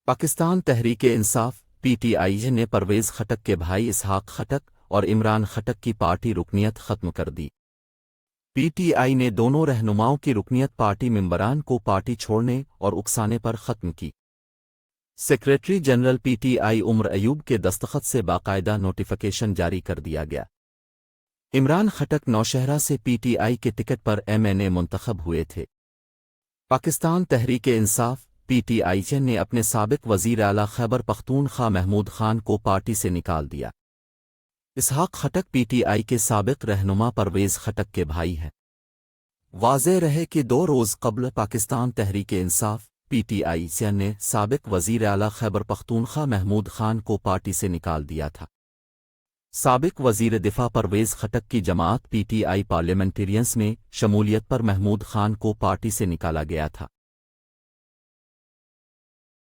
پاکستان تحریک انصاف پی T آئی نے پرویز خٹک کے بھائی اسحاق خٹک اور عمران خٹک کی پارٹی رکنیت ختم کر دی۔ پی ٹی آئی نے دونوں رہنماؤں کی رکنیت پارٹی ممبران کو پارٹی چھوڑنے اور اکسانے پر ختم کی۔ Secretary general P T I Omar Ayub کے دستخط سے باقاعدہ نوٹیفیکیشن جاری کر دیا گیا۔ عمران خٹک نوشہرہ سے پی ٹی آئی کے ٹکٹ پر ایم این اے منتخب ہوئے تھے۔ پاکستان تحریک انصاف پی ٹی آئی نے اپنے سابق وزیر اعلیٰ خیبر پختونخوا محمود خان کو پارٹی سے نکال دیا۔ اسحاق خٹک پی ٹی آئی کے سابق رہنما پرویز خٹک کے بھائی ہیں۔ واضح رہے کہ 2 روز قبل پاکستان تحریک انصاف پی ٹی آئی نے سابق وزیر اعلیٰ خیبر پختونخوا محمود خان کو پارٹی سے نکال دیا تھا۔ سابق وزیر دفاع پرویز خٹک کی جماعت پی ٹی آئی پارلیمنٹیرینز میں شمولیت پر محمود خان کو پارٹی سے نکالا گیا تھا۔